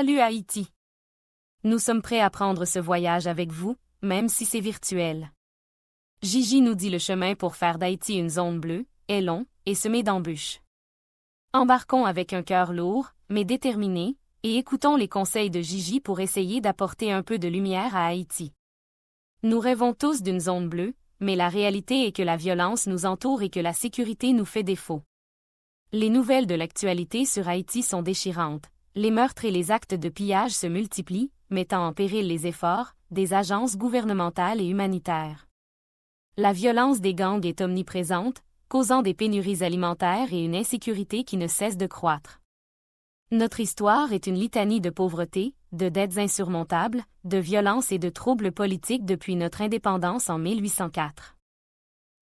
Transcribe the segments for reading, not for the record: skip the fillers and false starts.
Salut Haïti. Nous sommes prêts à prendre ce voyage avec vous, même si c'est virtuel. Gigi nous dit le chemin pour faire d'Haïti une zone bleue, est long, et semé d'embûches. Embarquons avec un cœur lourd, mais déterminé, et écoutons les conseils de Gigi pour essayer d'apporter un peu de lumière à Haïti. Nous rêvons tous d'une zone bleue, mais la réalité est que la violence nous entoure et que la sécurité nous fait défaut. Les nouvelles de l'actualité sur Haïti sont déchirantes. Les meurtres et les actes de pillage se multiplient, mettant en péril les efforts des agences gouvernementales et humanitaires. La violence des gangs est omniprésente, causant des pénuries alimentaires et une insécurité qui ne cesse de croître. Notre histoire est une litanie de pauvreté, de dettes insurmontables, de violences et de troubles politiques depuis notre indépendance en 1804.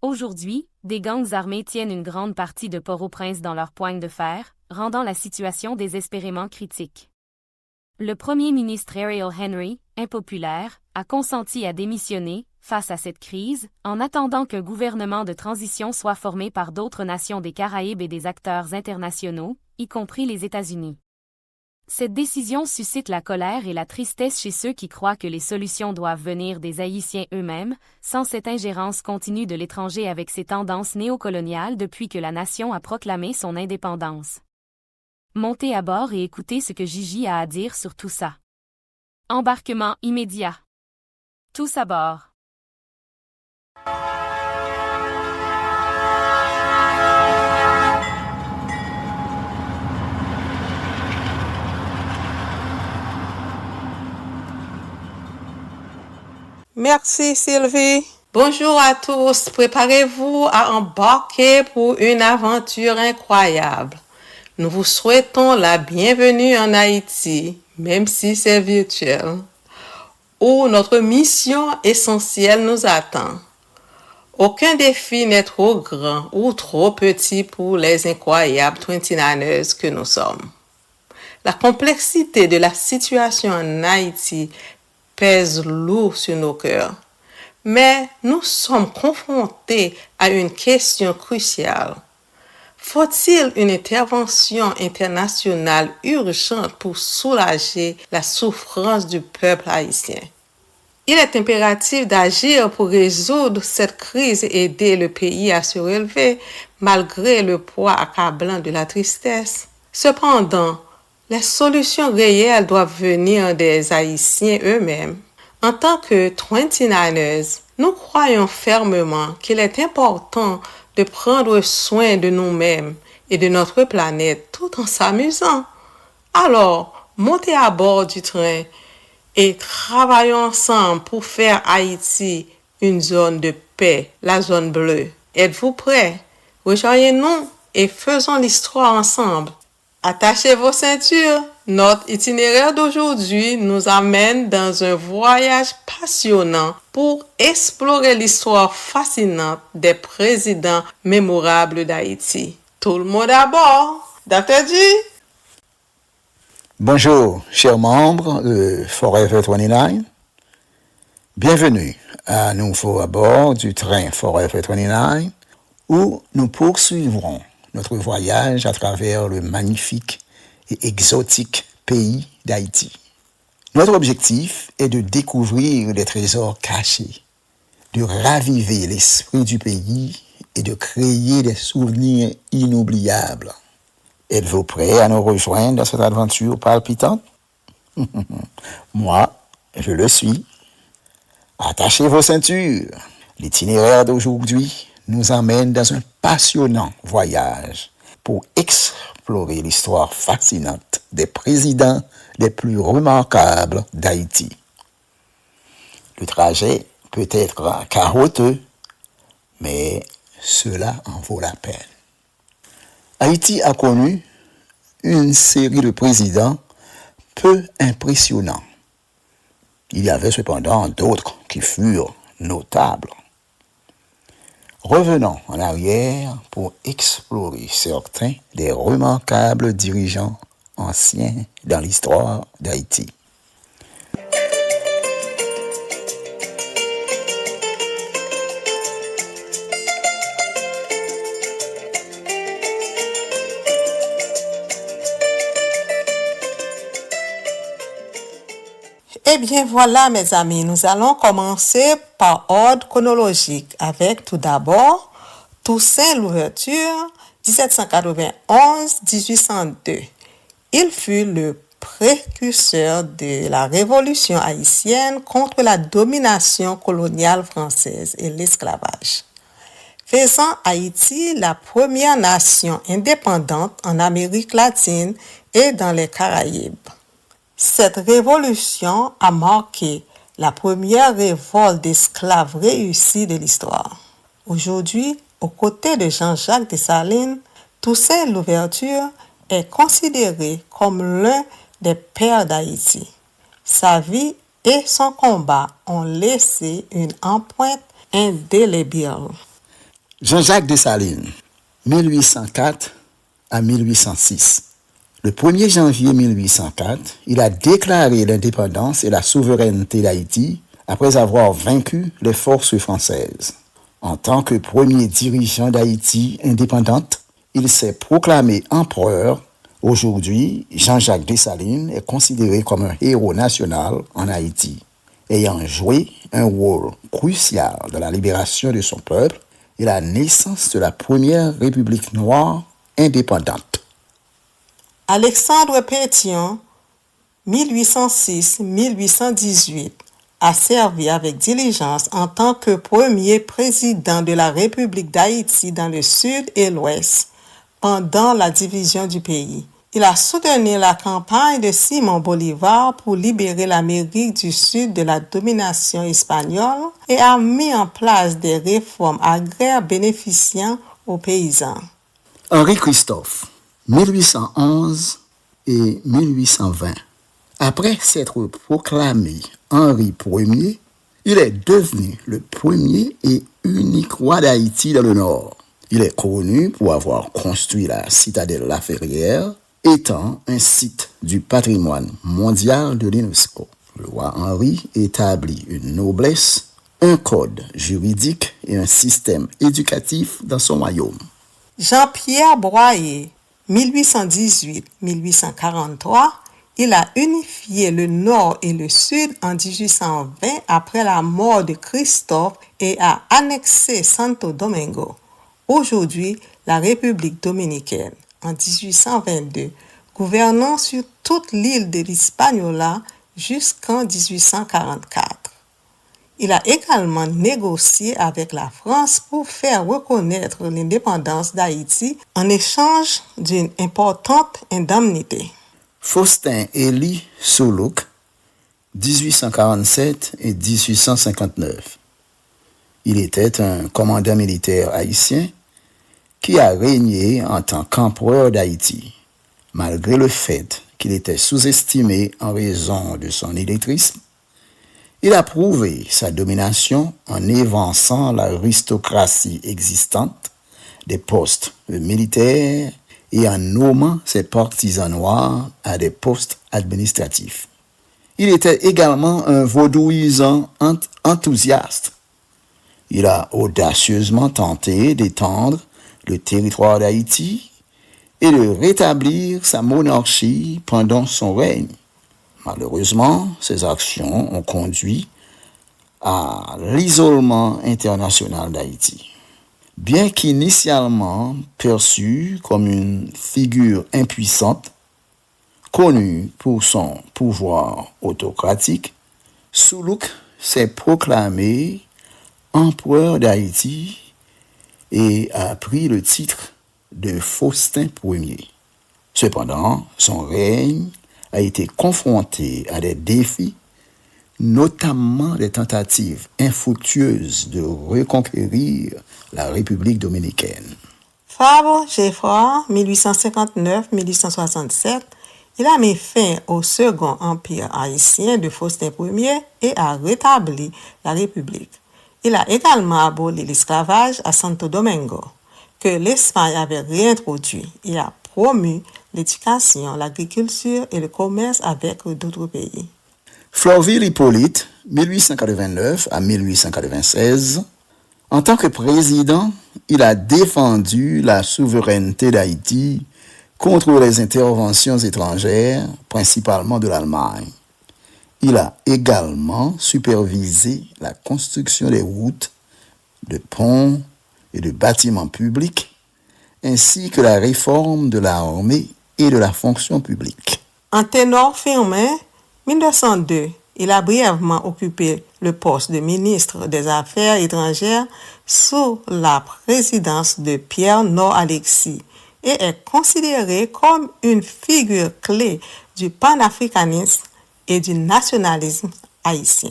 Aujourd'hui, des gangs armés tiennent une grande partie de Port-au-Prince dans leur poigne de fer, rendant la situation désespérément critique. Le premier ministre Ariel Henry, impopulaire, a consenti à démissionner, face à cette crise, en attendant qu'un gouvernement de transition soit formé par d'autres nations des Caraïbes et des acteurs internationaux, y compris les États-Unis. Cette décision suscite la colère et la tristesse chez ceux qui croient que les solutions doivent venir des Haïtiens eux-mêmes, sans cette ingérence continue de l'étranger avec ses tendances néocoloniales depuis que la nation a proclamé son indépendance. Montez à bord et écoutez ce que Gigi a à dire sur tout ça. Embarquement immédiat. Tous à bord. Merci Sylvie. Bonjour à tous. Préparez-vous à embarquer pour une aventure incroyable. Nous vous souhaitons la bienvenue en Haïti, même si c'est virtuel, où notre mission essentielle nous attend. Aucun défi n'est trop grand ou trop petit pour les incroyables 29ers que nous sommes. La complexité de la situation en Haïti pèse lourd sur nos cœurs. Mais nous sommes confrontés à une question cruciale. Faut-il une intervention internationale urgente pour soulager la souffrance du peuple haïtien? Il est impératif d'agir pour résoudre cette crise et aider le pays à se relever malgré le poids accablant de la tristesse. Cependant, les solutions réelles doivent venir des Haïtiens eux-mêmes. En tant que 29ers, nous croyons fermement qu'il est important de prendre soin de nous-mêmes et de notre planète tout en s'amusant. Alors, montez à bord du train et travaillons ensemble pour faire Haïti une zone de paix, la zone bleue. Êtes-vous prêts? Rejoignez-nous et faisons l'histoire ensemble. Attachez vos ceintures. Notre itinéraire d'aujourd'hui nous amène dans un voyage passionnant pour explorer l'histoire fascinante des présidents mémorables d'Haïti. Tout le monde à bord. Dr. G. Bonjour, chers membres de Forever 29. Bienvenue à nouveau à bord du train Forever 29 où nous poursuivrons notre voyage à travers le magnifique et exotique pays d'Haïti. Notre objectif est de découvrir les trésors cachés, de raviver l'esprit du pays et de créer des souvenirs inoubliables. Êtes-vous prêts à nous rejoindre dans cette aventure palpitante? Moi, je le suis. Attachez vos ceintures. L'itinéraire d'aujourd'hui nous amène dans un passionnant voyage pour explorer l'histoire fascinante des présidents les plus remarquables d'Haïti. Le trajet peut être carotteux, mais cela en vaut la peine. Haïti a connu une série de présidents peu impressionnants. Il y avait cependant d'autres qui furent notables. Revenons en arrière pour explorer certains des remarquables dirigeants anciens dans l'histoire d'Haïti. Eh bien voilà mes amis, nous allons commencer par ordre chronologique avec tout d'abord Toussaint Louverture 1791-1802. Il fut le précurseur de la révolution haïtienne contre la domination coloniale française et l'esclavage, faisant Haïti la première nation indépendante en Amérique latine et dans les Caraïbes. Cette révolution a marqué la première révolte d'esclaves réussie de l'histoire. Aujourd'hui, aux côtés de Jean-Jacques Dessalines, Toussaint Louverture est considéré comme l'un des pères d'Haïti. Sa vie et son combat ont laissé une empreinte indélébile. Jean-Jacques Dessalines, 1804 à 1806. Le 1er janvier 1804, il a déclaré l'indépendance et la souveraineté d'Haïti après avoir vaincu les forces françaises. En tant que premier dirigeant d'Haïti indépendante, il s'est proclamé empereur. Aujourd'hui, Jean-Jacques Dessalines est considéré comme un héros national en Haïti, ayant joué un rôle crucial dans la libération de son peuple et la naissance de la première République noire indépendante. Alexandre Pétion, 1806-1818, a servi avec diligence en tant que premier président de la République d'Haïti dans le sud et l'ouest pendant la division du pays. Il a soutenu la campagne de Simon Bolivar pour libérer l'Amérique du Sud de la domination espagnole et a mis en place des réformes agraires bénéficiant aux paysans. Henri Christophe, 1811 et 1820. Après s'être proclamé Henri Ier, il est devenu le premier et unique roi d'Haïti dans le Nord. Il est connu pour avoir construit la citadelle La Ferrière, étant un site du patrimoine mondial de l'UNESCO. Le roi Henri établit une noblesse, un code juridique et un système éducatif dans son royaume. Jean-Pierre Broyer, 1818-1843, il a unifié le Nord et le Sud en 1820 après la mort de Christophe et a annexé Santo Domingo, aujourd'hui la République dominicaine, en 1822, gouvernant sur toute l'île de l'Hispaniola jusqu'en 1844. Il a également négocié avec la France pour faire reconnaître l'indépendance d'Haïti en échange d'une importante indemnité. Faustin Élie Soulouk, 1847 et 1859. Il était un commandant militaire haïtien qui a régné en tant qu'empereur d'Haïti, malgré le fait qu'il était sous-estimé en raison de son illettrisme. Il a prouvé sa domination en évinçant l'aristocratie existante des postes militaires et en nommant ses partisans noirs à des postes administratifs. Il était également un vaudouisant enthousiaste. Il a audacieusement tenté d'étendre le territoire d'Haïti et de rétablir sa monarchie pendant son règne. Malheureusement, ces actions ont conduit à l'isolement international d'Haïti. Bien qu'initialement perçu comme une figure impuissante, connu pour son pouvoir autocratique, Soulouk s'est proclamé empereur d'Haïti et a pris le titre de Faustin Ier. Cependant, son règne a été confronté à des défis, notamment des tentatives infructueuses de reconquérir la République dominicaine. Fabre Geoffroy, 1859-1867, il a mis fin au second empire haïtien de Faustin Ier et a rétabli la République. Il a également aboli l'esclavage à Santo Domingo, que l'Espagne avait réintroduit. Il a promu l'éducation, l'agriculture et le commerce avec d'autres pays. Florville Hippolyte, 1889 à 1896, en tant que président, il a défendu la souveraineté d'Haïti contre les interventions étrangères, principalement de l'Allemagne. Il a également supervisé la construction des routes, de ponts et de bâtiments publics, ainsi que la réforme de l'armée et de la fonction publique. En ténor Firmin, 1902, il a brièvement occupé le poste de ministre des Affaires étrangères sous la présidence de Pierre Nord-Alexis et est considéré comme une figure clé du panafricanisme et du nationalisme haïtien.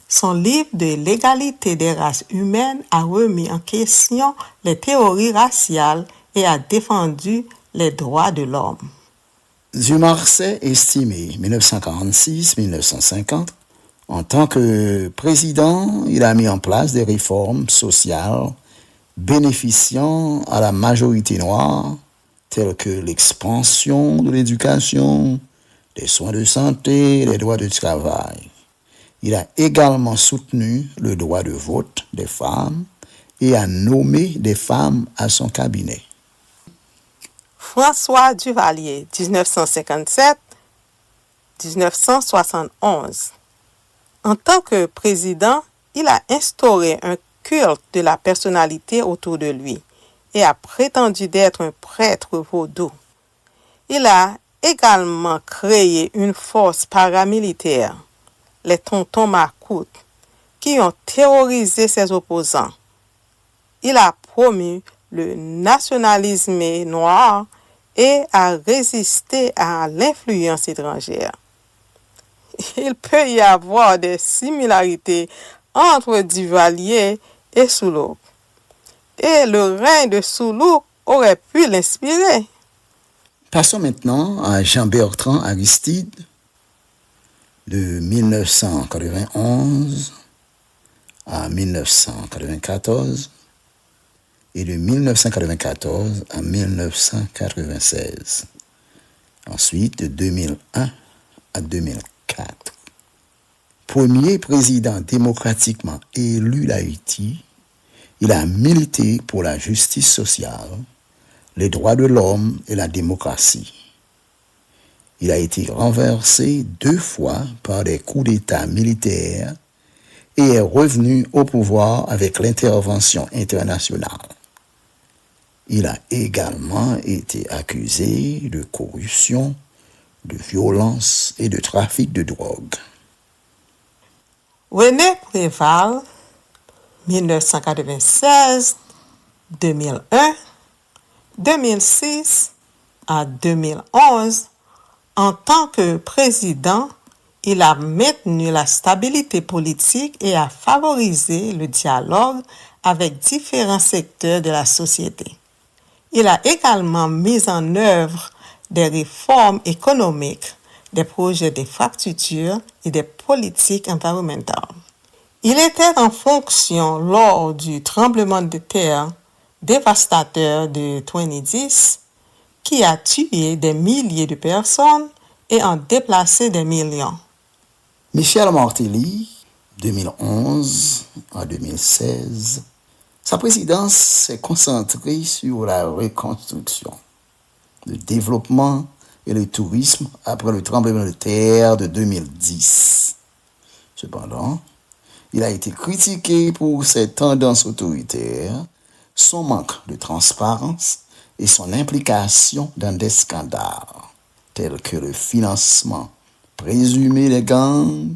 Son livre de l'égalité des races humaines a remis en question les théories raciales et a défendu les droits de l'homme. Du Marsay estimé 1946-1950, en tant que président, il a mis en place des réformes sociales bénéficiant à la majorité noire, telles que l'expansion de l'éducation, des soins de santé, les droits de travail. Il a également soutenu le droit de vote des femmes et a nommé des femmes à son cabinet. François Duvalier, 1957-1971. En tant que président, il a instauré un culte de la personnalité autour de lui et a prétendu d'être un prêtre vaudou. Il a également créé une force paramilitaire, les Tontons Macoutes, qui ont terrorisé ses opposants. Il a promu le nationalisme noir et a résisté à l'influence étrangère. Il peut y avoir des similarités entre Duvalier et Soulouque. Et le règne de Soulouque aurait pu l'inspirer. Passons maintenant à Jean-Bertrand Aristide, de 1991 à 1994 et de 1994 à 1996. Ensuite, de 2001 à 2004. Premier président démocratiquement élu d'Haïti, il a milité pour la justice sociale, les droits de l'homme et la démocratie. Il a été renversé 2 fois par des coups d'État militaires et est revenu au pouvoir avec l'intervention internationale. Il a également été accusé de corruption, de violence et de trafic de drogue. René Préval, 1996-2001, 2006 à 2011, en tant que président, il a maintenu la stabilité politique et a favorisé le dialogue avec différents secteurs de la société. Il a également mis en œuvre des réformes économiques, des projets d'infrastructure et des politiques environnementales. Il était en fonction lors du tremblement de terre dévastateur de 2010 qui a tué des milliers de personnes et en déplacé des millions. Michel Martelly, 2011 à 2016, sa présidence s'est concentrée sur la reconstruction, le développement et le tourisme après le tremblement de terre de 2010. Cependant, il a été critiqué pour ses tendances autoritaires, son manque de transparence et son implication dans des scandales tels que le financement présumé des gangs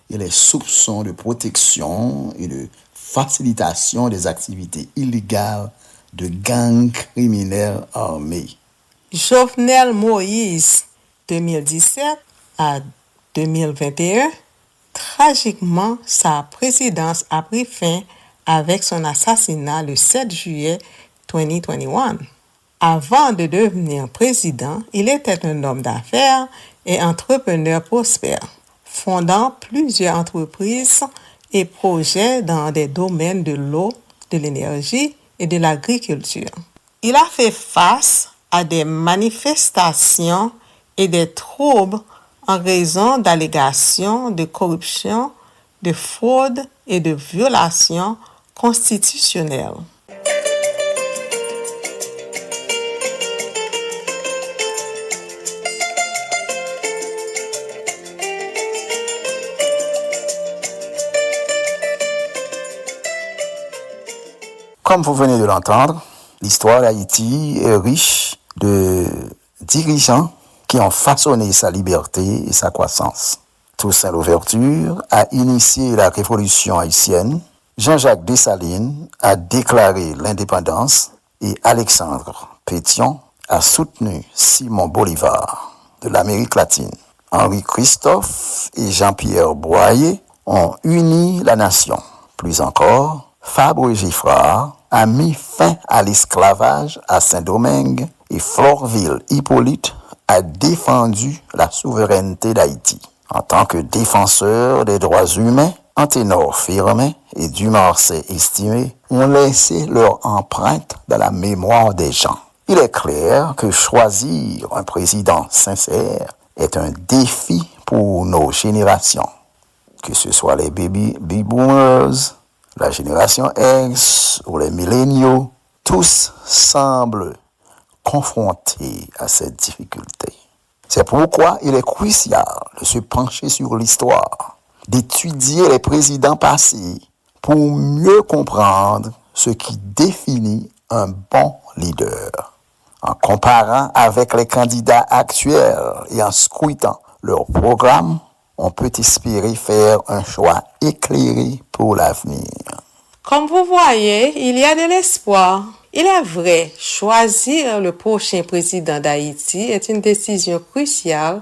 et les soupçons de protection et de facilitation des activités illégales de gangs criminels armés. Jovenel Moïse, 2017 à 2021, tragiquement, sa présidence a pris fin avec son assassinat le 7 juillet 2021. Avant de devenir président, il était un homme d'affaires et entrepreneur prospère, fondant plusieurs entreprises et projets dans des domaines de l'eau, de l'énergie et de l'agriculture. Il a fait face à des manifestations et des troubles en raison d'allégations de corruption, de fraude et de violations constitutionnelles. Comme vous venez de l'entendre, l'histoire d'Haïti est riche de dirigeants qui ont façonné sa liberté et sa croissance. Toussaint Louverture a initié la révolution haïtienne, Jean-Jacques Dessalines a déclaré l'indépendance et Alexandre Pétion a soutenu Simon Bolivar de l'Amérique latine. Henri Christophe et Jean-Pierre Boyer ont uni la nation. Plus encore, Fabre Giffard a mis fin à l'esclavage à Saint-Domingue et Florville Hippolyte a défendu la souveraineté d'Haïti. En tant que défenseur des droits humains, Anténor Firmin et Dumarsais Estimé ont laissé leur empreinte dans la mémoire des gens. Il est clair que choisir un président sincère est un défi pour nos générations. Que ce soit les baby boomers, la génération X ou les milléniaux, tous semblent confrontés à cette difficulté. C'est pourquoi il est crucial de se pencher sur l'histoire, d'étudier les présidents passés pour mieux comprendre ce qui définit un bon leader. En comparant avec les candidats actuels et en scrutant leur programme, on peut espérer faire un choix éclairé pour l'avenir. Comme vous voyez, il y a de l'espoir. Il est vrai, choisir le prochain président d'Haïti est une décision cruciale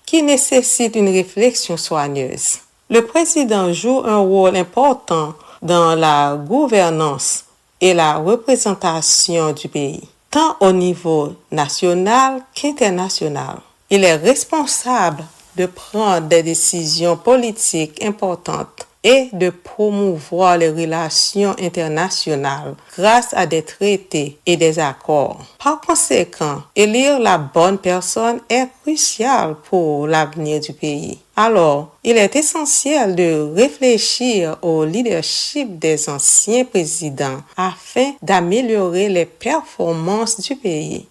qui nécessite une réflexion soigneuse. Le président joue un rôle important dans la gouvernance et la représentation du pays, tant au niveau national qu'international. Il est responsable de prendre des décisions politiques importantes et de promouvoir les relations internationales grâce à des traités et des accords. Par conséquent, élire la bonne personne est crucial pour l'avenir du pays. Alors, il est essentiel de réfléchir au leadership des anciens présidents afin d'améliorer les performances du pays.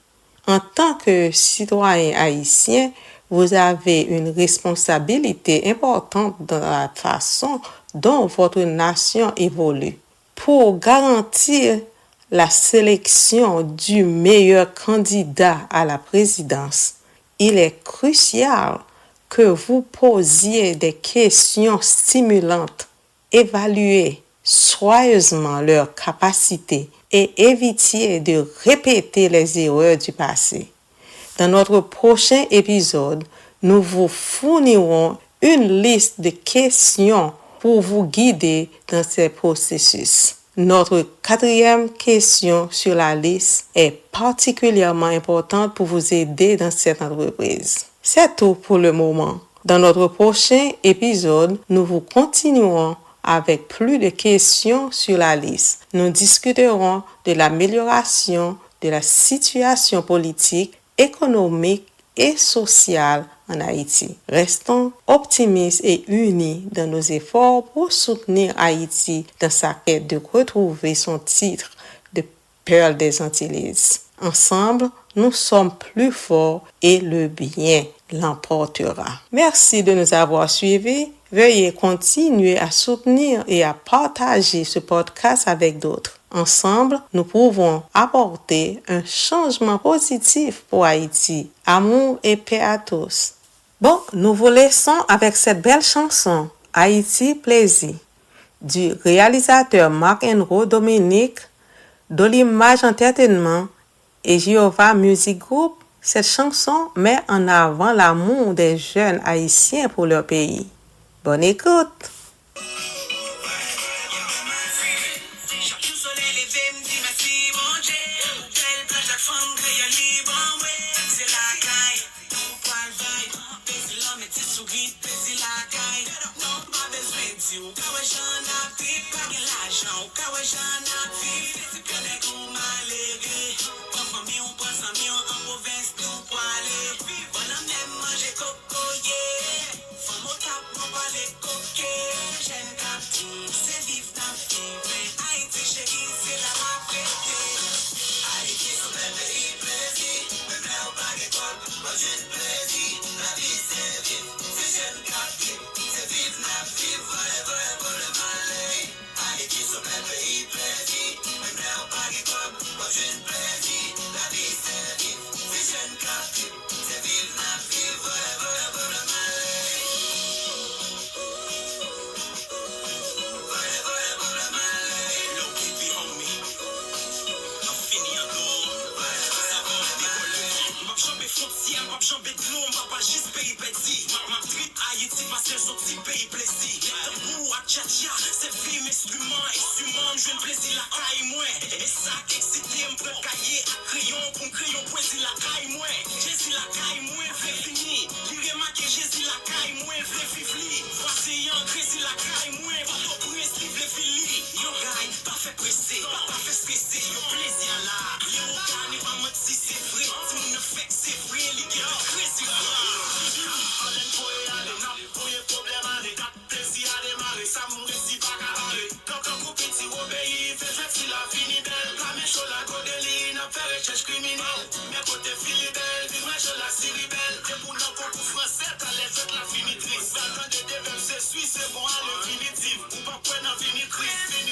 En tant que citoyen haïtien, vous avez une responsabilité importante dans la façon dont votre nation évolue. Pour garantir la sélection du meilleur candidat à la présidence, il est crucial que vous posiez des questions stimulantes, évaluez soigneusement leurs capacités et évitiez de répéter les erreurs du passé. Dans notre prochain épisode, nous vous fournirons une liste de questions pour vous guider dans ces processus. Notre 4e question sur la liste est particulièrement importante pour vous aider dans cette entreprise. C'est tout pour le moment. Dans notre prochain épisode, nous vous continuerons avec plus de questions sur la liste. Nous discuterons de l'amélioration de la situation politique, économique et sociale en Haïti. Restons optimistes et unis dans nos efforts pour soutenir Haïti dans sa quête de retrouver son titre de perle des Antilles. Ensemble, nous sommes plus forts et le bien l'emportera. Merci de nous avoir suivis. Veuillez continuer à soutenir et à partager ce podcast avec d'autres. Ensemble, nous pouvons apporter un changement positif pour Haïti. Amour et paix à tous. Bon, nous vous laissons avec cette belle chanson, Haïti Plaisir, du réalisateur Marc-Enro Dominique, d'Olimage Entertainment et Jehovah Music Group. Cette chanson met en avant l'amour des jeunes haïtiens pour leur pays. Bonne écoute! Plaisir, je le plaisir la caille moins. Et ça excité, me cahier à crayon pour crayon poésie la caille moins. Jésus la caille moins, vrai fini. Lire marqué Jésus la caille moins, vrai fifli. Voici un crazy la caille moins, pas trop presse, livre les fili. Yo gagne, pas fait presser, pas fait stresser. Yo plaisir là. Yo gagne, pas mode si c'est vrai. Tout ne fait que c'est vrai, les gars de crazy là. Allez, pour y aller, n'a pour y problème aller. Plaisir à démarrer, ça mourir si pas qu'à aller. Quand on coupe petit obéit, fait fait si la fini belle. La mécho la godélie, n'a fait recherche criminelle. Mais côté fili belle, vivre la série belle. Et pour nous pour français, t'as les autres la finitrice. Dans des développes, c'est suisse, c'est bon à l'infinitif. Ou pas point dans finitrice, fini.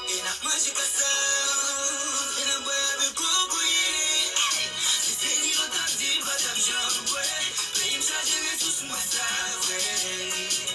Et n'a mangé pas ça. Et n'a boire avec coco. C'est dit, on t'a dit, pas d'argent, ouais. Mais il me charge tous moi ça, ouais.